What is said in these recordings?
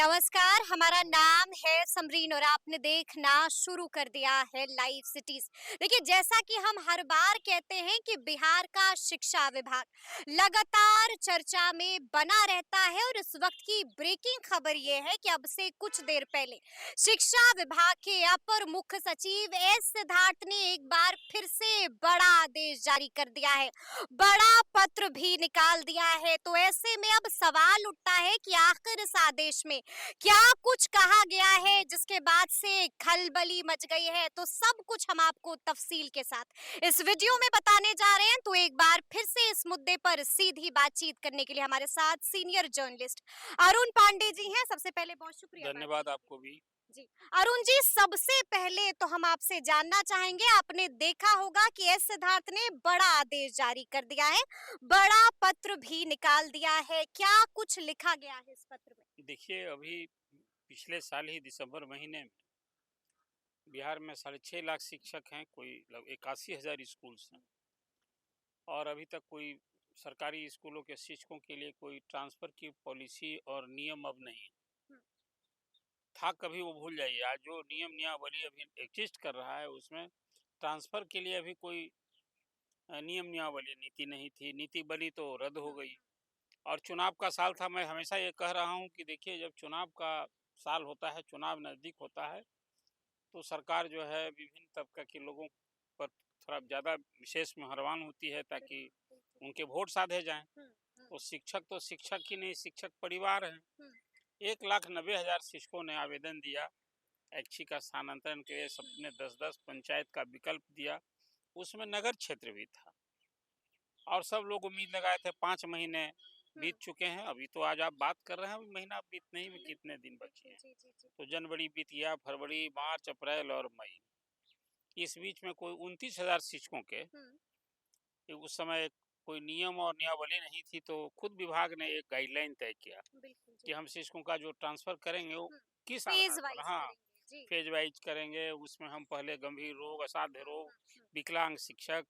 नमस्कार, हमारा नाम है समरीन और आपने देखना शुरू कर दिया है लाइव सिटीज। देखिए, जैसा कि हम हर बार कहते हैं कि बिहार का शिक्षा विभाग लगातार चर्चा में बना रहता है और इस वक्त की ब्रेकिंग खबर ये है कि अब से कुछ देर पहले शिक्षा विभाग के अपर मुख्य सचिव एस सिद्धार्थ ने एक बार फिर से बड़ा आदेश जारी कर दिया है, बड़ा पत्र भी निकाल दिया है। तो ऐसे में अब सवाल उठता है कि आखिर इस आदेश में क्या कुछ कहा गया है जिसके बाद से खलबली मच गई है। तो सब कुछ हम आपको तफसील के साथ इस वीडियो में बताने जा रहे हैं। तो एक बार फिर से इस मुद्दे पर सीधी बातचीत करने के लिए हमारे साथ सीनियर जर्नलिस्ट अरुण पांडे जी हैं। सबसे पहले बहुत शुक्रिया धन्यवाद आपको भी। जी। अरुण जी, सबसे पहले तो हम आपसे जानना चाहेंगे, आपने देखा होगा कि एस सिद्धार्थ ने बड़ा आदेश जारी कर दिया है, बड़ा पत्र भी निकाल दिया है। क्या कुछ लिखा गया है इस पत्र में? देखिए, अभी पिछले साल ही दिसंबर महीने में बिहार में 6.5 लाख शिक्षक हैं, कोई 81,000 स्कूल्स हैं और अभी तक कोई सरकारी स्कूलों के शिक्षकों के लिए कोई ट्रांसफ़र की पॉलिसी और नियम अब नहीं हम्म, था। कभी वो भूल जाइए, आज जो नियम नियमावली अभी एग्जिस्ट कर रहा है उसमें ट्रांसफ़र के लिए अभी कोई नियम नियमावली नीति नहीं थी। नीति बनी तो रद्द हो गई और चुनाव का साल था। मैं हमेशा ये कह रहा हूँ कि देखिए, जब चुनाव का साल होता है, चुनाव नज़दीक होता है, तो सरकार जो है विभिन्न तबका के लोगों पर थोड़ा ज़्यादा विशेष मेहरबान होती है ताकि बिल्कुल, बिल्कुल। उनके वोट साधे जाएं। हम्म, हम्म, तो शिक्षक ही नहीं, शिक्षक परिवार हैं। हम्म, 1,90,000 शिक्षकों ने आवेदन दिया। ऐच्छिक का स्थानांतरण के लिए हम्म, सबने 10-10 पंचायत का विकल्प दिया। उसमें नगर क्षेत्र भी था और सब लोग उम्मीद लगाए थे। 5 महीने बीत हम्म, चुके हैं। अभी तो आज आप बात कर रहे हैं, अभी महीना बीतने ही में कितने दिन बचे बिल्कुल, हैं। जी जी जी। तो जनवरी बीत गया, फरवरी, मार्च, अप्रैल और मई। इस बीच में कोई 29,000 शिक्षकों के हम्म, उस समय कोई नियम और नियमावली नहीं थी, तो खुद विभाग ने एक गाइडलाइन तय किया बिल्कुल कि जी। हम शिक्षकों का जो ट्रांसफ़र करेंगे वो हम्म, किस फेज आधार पर, वाइज हाँ, करेंगे जी। फेज वाइज करेंगे। उसमें हम पहले गंभीर रोग, असाध्य रोग, हम्म, विकलांग शिक्षक,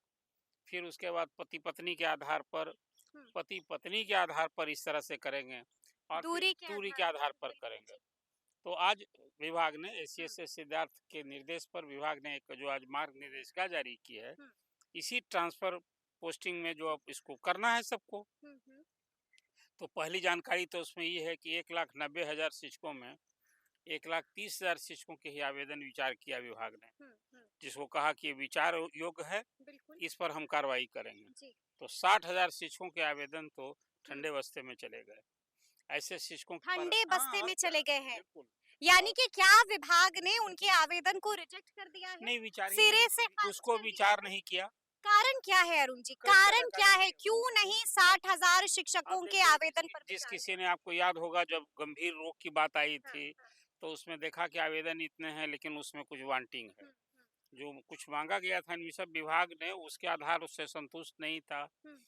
फिर उसके बाद पति पत्नी के आधार पर, हम्म, पति पत्नी के आधार पर इस तरह से करेंगे और फिर दूरी के दूरी आधार के पर, आधार पर बिल्कुल करेंगे। जी। तो आज विभाग ने हम्म, एसीएस सिद्धार्थ के निर्देश पर विभाग ने एक जो आज मार्ग निर्देशिका जारी की है, हम्म, इसी ट्रांसफर पोस्टिंग में जो अब इसको करना है सबको। हम्म, तो पहली जानकारी तो उसमें ये है कि 1,90,000 शिक्षकों में 1,30,000 शिक्षकों के ही आवेदन विचार किया विभाग ने, हम्म, जिसको कहा कि ये विचार योग्य है, बिल्कुल इस पर हम कार्रवाई करेंगे। जी। तो 60,000 शिक्षकों के आवेदन तो हम्म, ठंडे बस्ते में चले गए। ऐसे शिक्षकों पर, ठंडे बस्ते हाँ, में और क्या, चले गए हैं, बिल्कुल। यानी और कि क्या विभाग ने उनके आवेदन को रिजेक्ट कर दिया है? नहीं, विचार ही नहीं, सिरे से खारिज उसको कर दिया विचार है? नहीं किया। कारण क्या है अरुण जी? कई तरह कारण का, क्या है? देखिए, क्यों नहीं अब 60,000 अब शिक्षकों के देखिए, आवेदन पर जिस विचार किसी हुआ? ने, आपको याद होगा जब गंभीर रोग की बात आई हाँ, थी, हाँ। तो उसमें देखा कि आवेदन इतने हैं लेकिन उसमें कुछ वांटिंग है। हुँ, हुँ, जो कुछ मांगा गया था निशब विभाग ने, उसके आधार उससे संतुष्ट नहीं था। हुँ,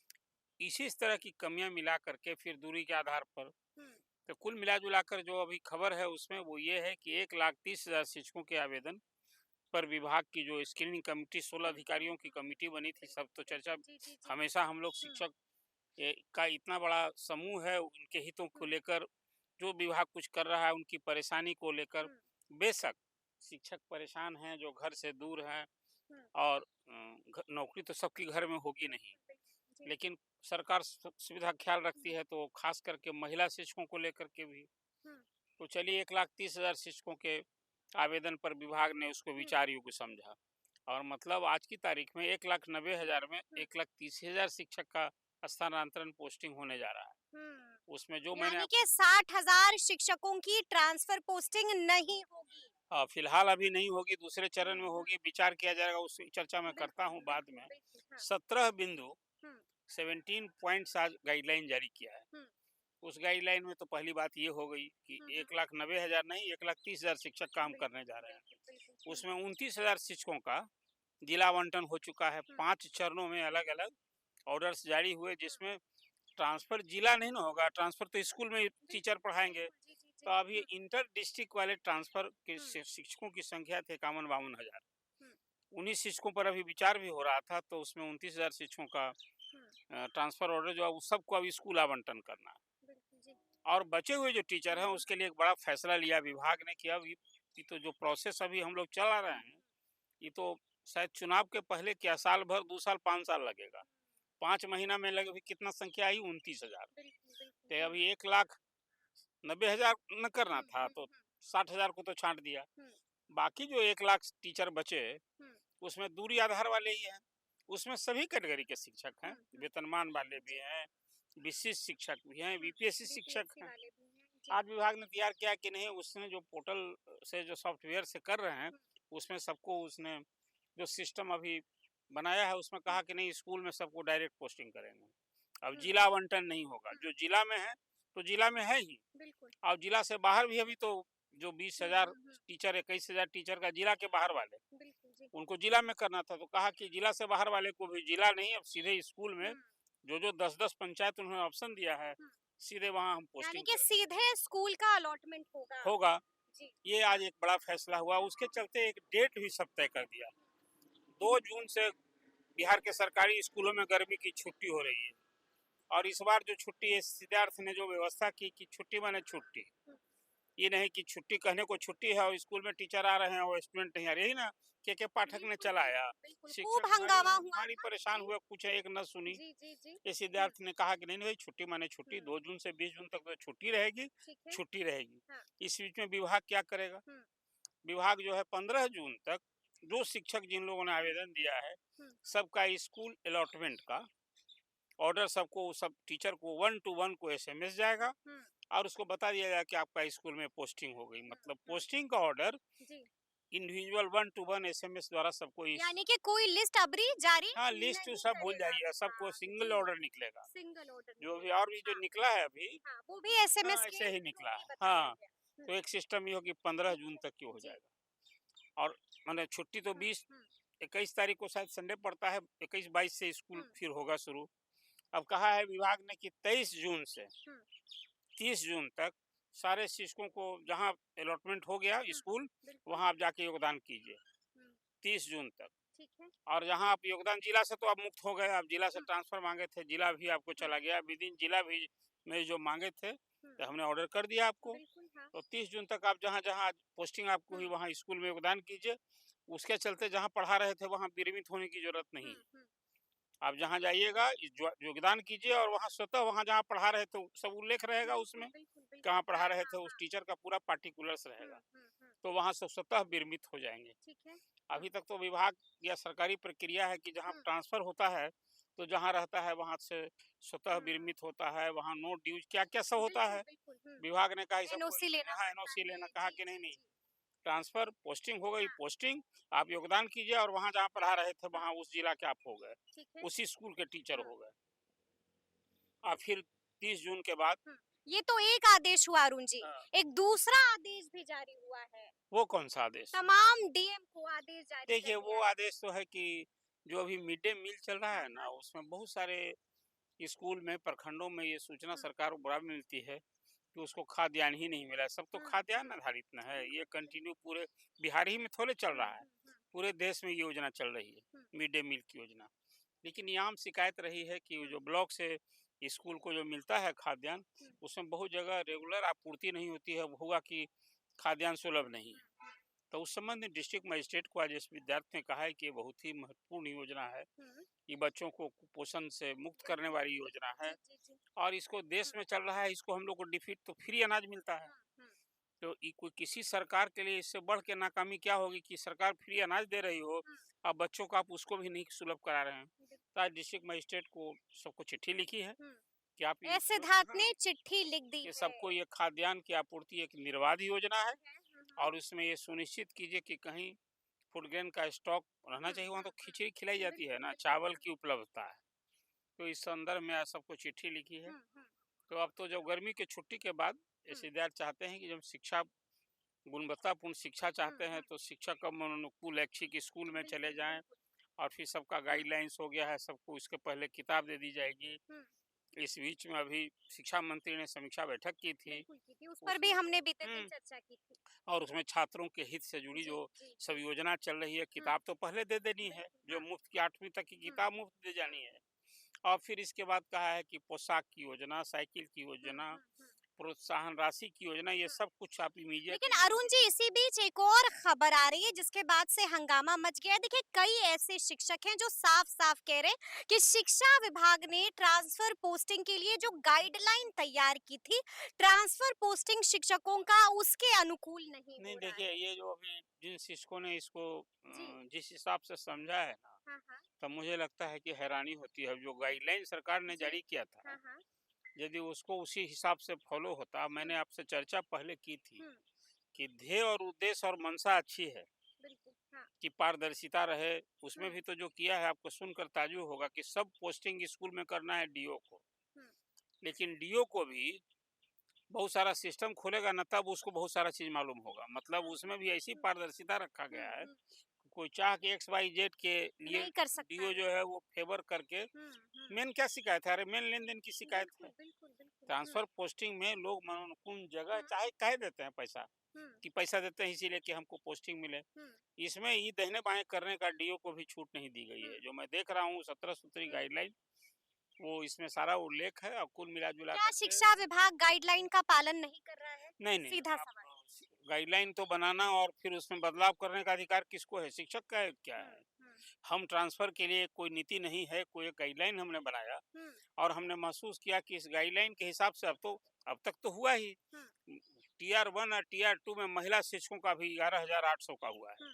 इसी इस तरह की कमियां मिला करके फिर दूरी के आधार पर, हुँ, तो कुल मिला जुला कर जो अभी खबर है उसमें वो ये है कि 1,30,000 शिक्षकों के आवेदन पर विभाग की जो स्क्रीनिंग कमेटी, 16 हुँ, हुँ, अधिकारियों की हुँ। कमेटी बनी थी, सब तो चर्चा, जी, जी, जी। हमेशा हम लोग हुँ, शिक्षक का इतना बड़ा समूह है, उनके हितों को हुँ, लेकर जो विभाग कुछ कर रहा है, उनकी परेशानी को लेकर, हुँ, बेशक शिक्षक परेशान हैं जो घर से दूर हैं हुँ। और नौकरी तो सबकी घर में होगी नहीं, बिल्कुल, बिल्कुल। जी। लेकिन सरकार सुविधा का ख्याल रखती हुँ, है, तो खास करके महिला शिक्षकों को लेकर के भी। हुँ, तो चलिए, 1,30,000 शिक्षकों के आवेदन पर विभाग ने उसको हुँ, विचार योग्य समझा और मतलब आज की तारीख में 1,90,000 में हुँ, 1,30,000 शिक्षक का स्थानांतरण पोस्टिंग होने जा रहा है। हुँ। उसमें जो मैंने यानी आपको, कि 60,000 शिक्षकों की ट्रांसफर पोस्टिंग नहीं होगी। फिलहाल अभी नहीं होगी, दूसरे हुँ, चरण में हुँ। होगी, विचार किया जाएगा, उस चर्चा मैं करता बिल्कुल, हूँ बाद बिल्कुल, में। बिल्कुल। हाँ। 17 बिंदु, हुँ, 17 पॉइंट्स आज गाइडलाइन जारी किया है। हुँ, उस गाइडलाइन में तो पहली बात ये हो गई कि हुँ, हुँ। 1,90,000 नहीं, 1,30,000 शिक्षक काम करने बिल्कुल, जा रहे हैं। बिल्कुल, बिल्कुल। हुँ, उसमें 29,000 शिक्षकों का जिला आवंटन हो चुका है। हुँ, 5 चरणों में अलग-अलग ऑर्डर्स जारी हुए, हुँ। जिसमें ट्रांसफ़र जिला नहीं ना होगा, ट्रांसफ़र तो स्कूल में टीचर बिल्कुल, पढ़ाएँगे। बिल्कुल। जी, जी, तो जी। अब ये हुँ, इंटर डिस्ट्रिक्ट वाले ट्रांसफ़र के हुँ, शिक्षकों की संख्या थे 51-52,000। हुँ, 19 शिक्षकों पर अभी विचार भी हो रहा था, तो उसमें 29,000 शिक्षकों का हुँ। ट्रांसफ़र ऑर्डर जो है, वो सबको अब स्कूल आवंटन करना है। बिल्कुल, जी। और बचे हुए जो टीचर हैं उसके लिए एक बड़ा फैसला लिया विभाग ने कि अब ये तो जो प्रोसेस अभी हम लोग चला रहे हैं, ये तो शायद चुनाव के पहले क्या साल भर, 2 साल, 5 साल लगेगा। 5 महीना में लग अभी कितना संख्या आई 29,000। तो अभी 1,90,000 न करना था तो 60,000 को तो छाँट दिया। बाकी जो 1 लाख टीचर बचे, उसमें दूरी आधार वाले ही हैं। उसमें सभी कैटेगरी के शिक्षक हैं, वेतनमान वाले भी हैं, विशिष्ट शिक्षक भी हैं, बीपीएससी शिक्षक हैं। आज विभाग ने तैयार किया कि नहीं, उसने जो पोर्टल से जो सॉफ्टवेयर से कर रहे हैं, उसमें सबको उसने जो सिस्टम अभी बनाया है उसमें कहा कि नहीं स्कूल में सबको डायरेक्ट पोस्टिंग करेंगे। अब जिला आवंटन नहीं होगा, जो जिला में है तो जिला में है ही, और जिला से बाहर भी अभी तो जो 20,000 टीचर, 21,000 टीचर का जिला के बाहर वाले, उनको जिला में करना था, तो कहा कि जिला से बाहर वाले को भी जिला नहीं, अब सीधे स्कूल में जो 10-10 पंचायत उन्होंने ऑप्शन दिया है, सीधे वहाँ हम यानी पोस्टिंग कि सीधे स्कूल का अलॉटमेंट होगा। होगा। जी। ये आज एक बड़ा फैसला हुआ, उसके चलते एक डेट भी सब तय कर दिया। 2 जून से बिहार के सरकारी स्कूलों में गर्मी की छुट्टी हो रही है, और इस बार जो छुट्टी है, सिद्धार्थ ने जो व्यवस्था की कि छुट्टी माने छुट्टी, ये नहीं कि छुट्टी कहने को छुट्टी है और स्कूल में टीचर आ रहे हैं और स्टूडेंट नहीं आ रहे। यही ना के पाठक ने चलाया, खूब शिक्षक हंगामा हुआ भारी परेशान हुए, कुछ एक न सुनी। जी जी जी। ये सिद्धार्थ ने कहा कि नहीं नहीं भाई, छुट्टी माने छुट्टी, 2 जून से 20 जून तक तो छुट्टी रहेगी, ठीक है। छुट्टी रहेगी। हाँ। इस बीच में विभाग क्या करेगा? विभाग जो है 15 जून तक जो शिक्षक जिन लोगों ने आवेदन दिया है, सबका स्कूल अलॉटमेंट का ऑर्डर सबको, सब टीचर को 1 to 1 को एसएमएस जाएगा, और उसको बता दिया जाएगा कि आपका स्कूल में पोस्टिंग हो गई। मतलब पोस्टिंग का ऑर्डर इंडिविजुअल 1 to 1 एसएमएस द्वारा सबको यानी कि कोई लिस्ट अबरी जारी हाँ, लिस्ट नहीं सब भूल करेगा। जाइए, सबको हाँ, सिंगल जी, ऑर्डर निकलेगा। सिंगल ऑर्डर जो भी निकलेगा। और भी जो हाँ, निकला है अभी, हाँ, वो भी एसएमएस हाँ, के ऐसे ही थ्रू निकला। ही बताया हाँ, गया। तो एक सिस्टम ये हो कि 15 जून तक की हो जी। जाएगा। और माने छुट्टी तो 21 तारीख को शायद संडे पड़ता है, 21-22 से स्कूल फिर होगा शुरू। अब कहा है विभाग ने कि 23 जून से 30 जून तक सारे शिक्षकों को जहाँ अलॉटमेंट हो गया स्कूल, वहाँ आप जाके योगदान कीजिए 30 जून तक। ठीक है। और जहाँ आप योगदान, जिला से तो आप मुक्त हो गए, आप जिला से ट्रांसफर मांगे थे, जिला भी आपको चला गया, विदिन जिला भी में जो मांगे थे तो हमने ऑर्डर कर दिया आपको। हाँ। तो 30 जून तक आप जहाँ जहाँ पोस्टिंग आपको हुई वहाँ स्कूल में योगदान कीजिए। उसके चलते जहाँ पढ़ा रहे थे वहाँ विरमित होने की जरूरत नहीं है। आप जहाँ जाइएगा योगदान कीजिए, और वहाँ स्वतः वहाँ जहाँ पढ़ा रहे थे सब उल्लेख रहेगा उसमें, कहाँ पढ़ा रहे थे उस टीचर का पूरा पार्टिकुलर्स रहेगा, तो वहाँ से स्वतः विरमित हो जाएंगे। ठीक है। अभी तक तो विभाग या सरकारी प्रक्रिया है कि जहाँ ट्रांसफर होता है तो जहाँ रहता है वहाँ से स्वतः विरमित होता है, वहाँ नो ड्यूज क्या क्या सब होता है। विभाग ने कहा एनओसी लेना हाँ, एनओसी लेना, कहा कि नहीं नहीं, ट्रांसफर पोस्टिंग हो गई, पोस्टिंग आप योगदान कीजिए, और वहाँ जहाँ पढ़ा रहे थे वहाँ उस जिला के आप हो गए, उसी स्कूल के टीचर हो गए। और फिर 30 जून के बाद ये तो एक आदेश हुआ अरुण जी। एक दूसरा आदेश भी जारी हुआ है। वो कौन सा आदेश? तमाम डीएम को आदेश जारी देखिए, कर वो दिया है। आदेश तो है कि जो अभी मिड डे मील चल रहा है ना, उसमें बहुत सारे स्कूल में, प्रखंडों में ये सूचना सरकार को बराबर मिलती है कि उसको खाद्यान्न ही नहीं मिला है। सब तो खाद्यान्न आधारित न है, ये कंटिन्यू पूरे बिहार ही में थोड़े चल रहा है, पूरे देश में ये योजना चल रही है, मिड डे मील की योजना। लेकिन ये आम शिकायत रही है कि जो ब्लॉक से स्कूल को जो मिलता है खाद्यान्न, उसमें बहुत जगह रेगुलर आपूर्ति नहीं होती है, हुआ कि खाद्यान्न सुलभ नहीं है। तो उस संबंध में डिस्ट्रिक्ट मजिस्ट्रेट को आज इस विद्यार्थी ने कहा है कि ये बहुत ही महत्वपूर्ण योजना है, ये बच्चों को कुपोषण से मुक्त करने वाली योजना है, और इसको देश में चल रहा है, इसको हम लोग को डिफीट तो फ्री अनाज मिलता है। तो कोई किसी सरकार के लिए इससे बढ़ के नाकामी क्या होगी कि सरकार फ्री अनाज दे रही हो, अब बच्चों को आप उसको भी नहीं सुलभ करा रहे हैं। तो आज डिस्ट्रिक्ट मजिस्ट्रेट को सबको चिट्ठी लिखी है कि आप सिद्धार्थ ने चिट्ठी लिख दी कि है। सबको ये खाद्यान्न की आपूर्ति एक निर्बाध योजना है, और उसमें ये सुनिश्चित कीजिए कि कहीं फूड ग्रेन का स्टॉक रहना चाहिए। वहाँ तो खिचड़ी खिलाई जाती है ना, चावल की उपलब्धता है। तो इस संदर्भ में आज सबको चिट्ठी लिखी है। तो अब तो जब गर्मी की छुट्टी के बाद विद्यार्थी चाहते हैं कि जब शिक्षा, गुणवत्तापूर्ण शिक्षा चाहते हैं, तो शिक्षक का अनुकूल ऐच्छिक स्कूल में चले जाएं, और फिर सबका गाइडलाइंस हो गया है, सबको इसके पहले किताब दे दी जाएगी। इस बीच में अभी शिक्षा मंत्री ने समीक्षा बैठक की थी, उस पर भी हमने बीते दिन चर्चा की थी, और उसमें छात्रों के हित से जुड़ी जो सब योजना चल रही है, किताब तो पहले दे देनी है, जो मुफ्त की 8वीं तक की किताब मुफ्त दे जानी है, और फिर इसके बाद कहा है कि पोशाक की योजना, साइकिल की योजना, प्रोत्साहन राशि की योजना, ये सब कुछ आप लेकिन इमीडिएटली अरुण जी, इसी बीच एक और खबर आ रही है जिसके बाद से हंगामा मच गया है। देखिए, कई ऐसे शिक्षक हैं जो साफ साफ कह रहे हैं कि शिक्षा विभाग ने ट्रांसफर पोस्टिंग के लिए जो गाइडलाइन तैयार की थी, ट्रांसफर पोस्टिंग शिक्षकों का उसके अनुकूल नहीं नहीं। हो रहा देखिए, है। ये जो अभी जिन शिक्षकों ने इसको जी। जिस हिसाब से समझा है ना, हाँ हाँ। तब मुझे लगता है कि हैरानी होती है। जो गाइडलाइन सरकार ने जी। जारी किया था, हाँ हाँ। यदि उसको उसी हिसाब से फॉलो होता, मैंने हम्म। आपसे चर्चा पहले की थी हम्म। कि ध्येय और उद्देश्य और मंशा अच्छी है बिल्कुल। हाँ। कि पारदर्शिता रहे। उसमें हम्म। भी तो जो किया है, आपको सुनकर ताज्जुब होगा कि सब पोस्टिंग स्कूल में करना है डीओ को। हम्म। लेकिन डीओ को भी बहुत सारा सिस्टम खोलेगा ना, तब उसको बहुत सारा चीज मालूम होगा। मतलब उसमें भी ऐसी हम्म। पारदर्शिता रखा गया है, हम्म। कोई चाह के एक्स वाई जेड के लिए नहीं कर सकता डीओ है। जो है वो फेवर करके। हम्म। मेन क्या शिकायत है? अरे मेन लेन देन की शिकायत बिल्कुल है। बिल्कुल बिल्कुल। ट्रांसफर पोस्टिंग में लोग मनोनुकूल जगह हम्म। चाहे कह देते हैं पैसा, हम्म। कि पैसा देते हैं इसीलिए कि हमको पोस्टिंग मिले। हम्म। इसमें ये दाहिने बाएं करने का डीओ को भी छूट नहीं दी गई है। हम्म। जो मैं देख रहा हूँ 17 सूत्री हम्म। गाइडलाइन, वो इसमें सारा उल्लेख है, और कुल मिला जुला क्या करके। शिक्षा विभाग गाइडलाइन का पालन नहीं कर रहा है? नहीं, नहीं, सीधा आप सवाल। गाइडलाइन तो बनाना और फिर उसमें बदलाव करने का अधिकार किसको है? शिक्षक का है, क्या हुँ, है? हुँ, हम ट्रांसफ़र के लिए कोई नीति नहीं है, कोई एक गाइडलाइन हमने बनाया, हुँ, और हमने महसूस किया कि इस गाइडलाइन के हिसाब से अब तक तो हुआ ही। हुँ, टियर 1 और टियर 2 में महिला शिक्षकों का भी 11,800 का हुआ है। हुँ।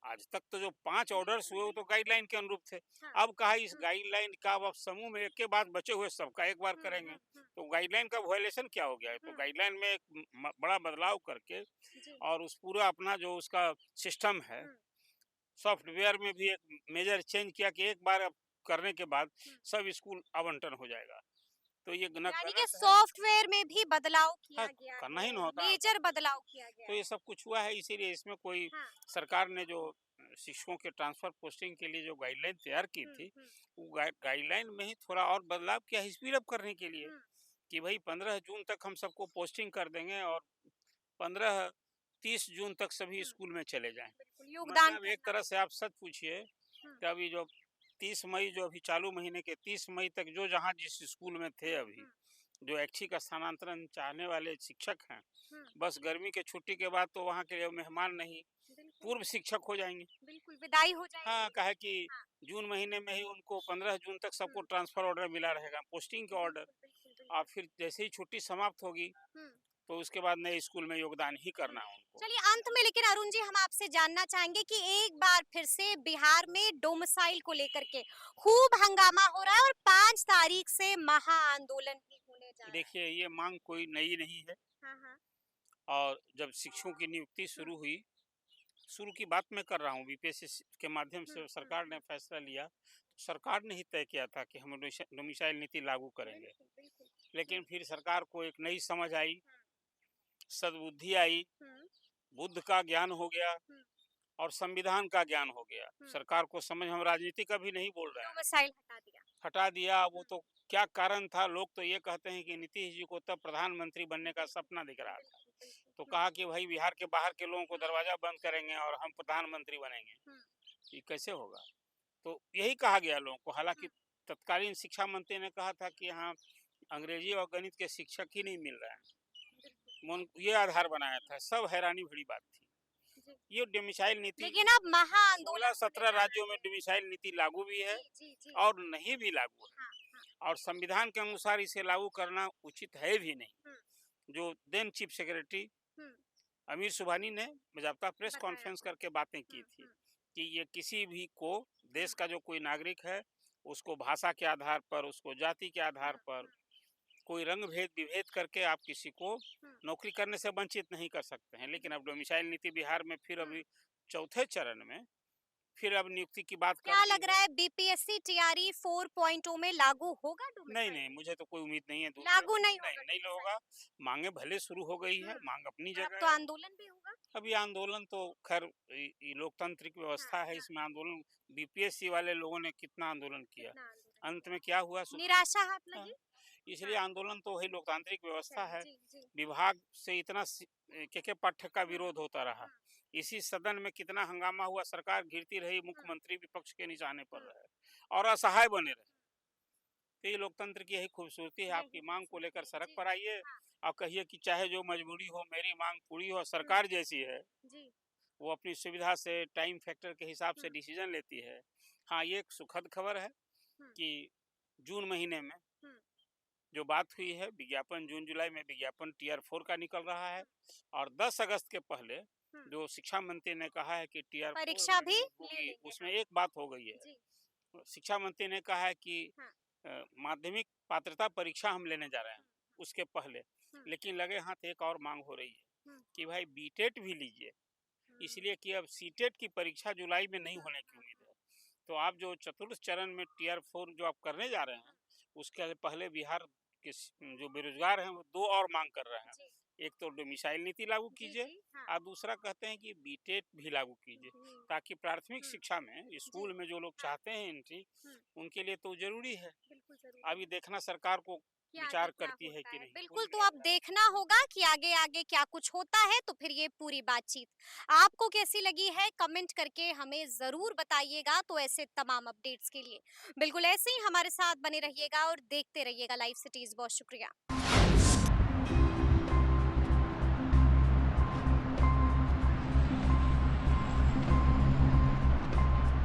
आज तक तो जो 5 ऑर्डर्स बिल्कुल, हुए वो तो बिल्कुल। गाइडलाइन के अनुरूप थे। हाँ। अब कहा इस हुँ, गाइडलाइन का अब समूह में एक के बाद बचे हुए सबका एक बार हुँ, करेंगे। हुँ, हुँ, तो गाइडलाइन का वायलेशन क्या हो गया है? तो हुँ। गाइडलाइन में एक बड़ा बदलाव करके, जी। और उस पूरा अपना जो उसका सिस्टम है, हुँ, सॉफ्टवेयर में भी एक मेजर चेंज किया कि एक बार अब करने के बाद हुँ। सब स्कूल आवंटन हो जाएगा। तो ये न यानी कि गलत है। सॉफ्टवेयर में भी बदलाव हाँ, किया गया करना ही है, ना होता। मेजर बदलाव किया गया तो ये है। सब कुछ हुआ है, इसीलिए इसमें कोई हाँ। सरकार ने जो शिक्षकों के ट्रांसफर पोस्टिंग के लिए जो गाइडलाइन तैयार की हुँ, थी, हुँ, वो गाइडलाइन में ही थोड़ा और बदलाव किया है स्पीड अप करने के लिए, हुँ, कि भाई 15 जून तक हम सबको पोस्टिंग कर देंगे, और 15 30 जून तक सभी हुँ। स्कूल में चले जाएं। बिल्कुल, योगदान मतलब एक करना तरह से होगा। आप सच पूछिए हुँ, कि अभी जो 30 मई, जो अभी चालू महीने के 30 मई तक जो जहाँ जिस स्कूल में थे हुँ, अभी, हुँ, जो ऐच्छिक स्थानांतरण चाहने वाले शिक्षक हैं, हुँ। बस गर्मी के छुट्टी के बाद तो वहाँ के मेहमान नहीं, बिल्कुल, पूर्व शिक्षक हो जाएंगे। बिल्कुल विदाई हो हाँ, जाएगी। कहा कि हाँ। जून महीने में ही उनको 15 जून तक सबको हुँ। ट्रांसफर ऑर्डर मिला रहेगा, पोस्टिंग का ऑर्डर। बिल्कुल, बिल्कुल, और बिल्कुल। फिर जैसे ही छुट्टी समाप्त होगी, हुँ, तो उसके बाद नए स्कूल में योगदान ही हुँ। करना है उनको। चलिए, अंत में लेकिन अरुण जी, हम आपसे जानना चाहेंगे कि एक बार फिर से बिहार में डोमिसाइल को लेकर के खूब हंगामा हो रहा है और 5 तारीख से महाआंदोलन भी होने जा रहा है। देखिए, ये मांग कोई नई नहीं है, हाँ, हाँ। और जब शिक्षकों की नियुक्ति हुँ, शुरू हुई, शुरू की बात मैं कर रहा हूँ, बीपीएससी के माध्यम हुँ, से हुँ, सरकार ने हुँ। फैसला लिया, तो सरकार ने ही तय किया था कि हम डोमिसाइल नीति लागू करेंगे। बिल्कुल, बिल्कुल। हुँ, लेकिन फिर सरकार को एक नई समझ आई, हुँ, सद्बुद्धि आई, हुँ, बुद्ध का ज्ञान हो गया, हुँ, और संविधान का ज्ञान हो गया। हुँ। सरकार को समझ, हम राजनीति का भी नहीं बोल रहे हैं, डोमिसाइल हटा दिया। हटा दिया। वो हुँ, तो क्या कारण था? लोग तो ये कहते हैं कि नीतीश जी को तब प्रधानमंत्री बनने का बिल्कुल, सपना दिख रहा था। बिल्कुल, बिल्कुल। तो हुँ, कहा कि भाई बिहार के बाहर के लोगों को हुँ, दरवाजा बंद करेंगे और हम प्रधानमंत्री बनेंगे। हुँ, ये कैसे होगा? तो यही कहा गया लोगों को। हालाँकि हुँ, तत्कालीन शिक्षा मंत्री ने कहा था कि हाँ, अंग्रेजी और गणित के शिक्षक ही नहीं मिल रहे हैं। बिल्कुल। ये आधार बनाया था। सब हैरानी भरी बात थी। जी। ये डोमिसाइल नीति लेकिन अब महाआंदोलन होने 16-17 जा रहा राज्यों में है। डोमिसाइल नीति लागू भी है, जी, जी, जी। और नहीं भी लागू है, हाँ, हाँ। और संविधान के अनुसार इसे लागू करना उचित है भी नहीं। हुँ, जो देन चीफ सेक्रेटरी हुँ। अमीर सुबहानी ने बाज़ाब्ता प्रेस बताया कॉन्फ्रेंस था। करके बातें की हुँ, थी, हुँ, कि ये किसी भी को, हुँ, देश का जो कोई नागरिक है, उसको भाषा के आधार पर, उसको जाति के हुँ, आधार पर, हुँ, कोई रंग भेद विभेद करके आप किसी को हुँ, नौकरी करने से वंचित नहीं कर सकते हैं। लेकिन अब बिल्कुल। डोमिसाइल नीति बिहार में फिर हुँ। अभी चौथे चरण में फिर अब नियुक्ति की बात कर क्या दी लग है। रहा है, बीपीएससी टीआरई 4.0 में लागू होगा नहीं, डोमिसाइल? नहीं, मुझे तो कोई उम्मीद नहीं है दूर तक। लागू नहीं नहीं, होगा नहीं डोमिसाइल। होगा। माँगें भले शुरू हो गई हुँ, है, माँग अपनी और अब जगह तो है। आंदोलन भी होगा? अब ये आंदोलन तो खैर ये लोकतांत्रिक हाँ, व्यवस्था है, हाँ। इसमें आंदोलन, बीपीएससी वाले लोगों ने कितना आंदोलन किया। कितना आंदोलन अंत किया? में क्या हुआ? निराशा हाथ हाँ, लगी? इसलिए हाँ, आंदोलन तो वही लोकतांत्रिक व्यवस्था चलिए। है। जी, जी। विभाग से इतना के पाठ्य का हुँ, विरोध होता रहा। हुँ, इसी सदन में कितना हंगामा हुआ, सरकार घिरती रही, हुँ, मुख्यमंत्री विपक्ष के निशाने पर हुँ, रहे और असहाय बने रहे। तो ये लोकतंत्र की यही खूबसूरती है, आपकी यही माँग को खूबसूरती लेकर है। सड़क जी, पर आइए हाँ। और कहिए कि चाहे जो मजबूरी हो, मेरी माँग पूरी हो। हुँ, सरकार जैसी है, जी, वो अपनी सुविधा से, टाइम फैक्टर के हिसाब हुँ, से डिसीज़न लेती है। हाँ, ये एक सुखद खबर है हुँ, कि जून महीने में हुँ, जो बात हुई है, विज्ञापन जून-जुलाई में विज्ञापन टियर 4 का निकल रहा है हुँ, और 10 अगस्त के पहले हुँ। जो शिक्षा मंत्री ने कहा है कि टियर 4 परीक्षा में भी जो ले होगी, लेंगे उसमें हम। एक बात हो गई है। जी, शिक्षा मंत्री ने कहा है कि हाँ। माध्यमिक पात्रता परीक्षा हम लेने जा रहे हैं, हुँ, उसके पहले। हुँ, लेकिन लगे हाथ एक और माँग हो रही है हुँ, कि भाई बीटेट भी लीजिए, हुँ, इसलिए कि अब सीटेट की परीक्षा जुलाई में नहीं हुँ, होने की हुँ, उम्मीद है। तो आप जो चतुर्थ चरण में टियर 4 जो आप करने जा रहे हैं, उसके पहले बिहार के जो बेरोजगार हैं, वो 2 और माँग कर रहे हैं। जी, एक तो डोमिसाइल नीति लागू जी, कीजिए जी, हाँ। और दूसरा कहते हैं कि बीटेट भी लागू कीजिए, जी, ताकि प्राथमिक हुँ, शिक्षा में, जी, स्कूल में जो लोग हाँ, चाहते हैं एंट्री, हुँ, उनके लिए तो ज़रूरी है। बिल्कुल ज़रूरी अभी है देखना सरकार को कि आगे विचार क्या करती है होता कि है। नहीं, कुल बिल्कुल, तो मिला अब के देखना होगा कि आगे-आगे क्या कुछ होता है, तो फिर ये पूरी बातचीत आपको कैसी लगी है, कमेंट करके हमें ज़रूर बताइएगा, तो ऐसे तमाम अपडेट्स के लिए। बिल्कुल ऐसे ही हमारे साथ बने रहिएगा और देखते रहिएगा लाइव सिटीज़। बहुत शुक्रिया।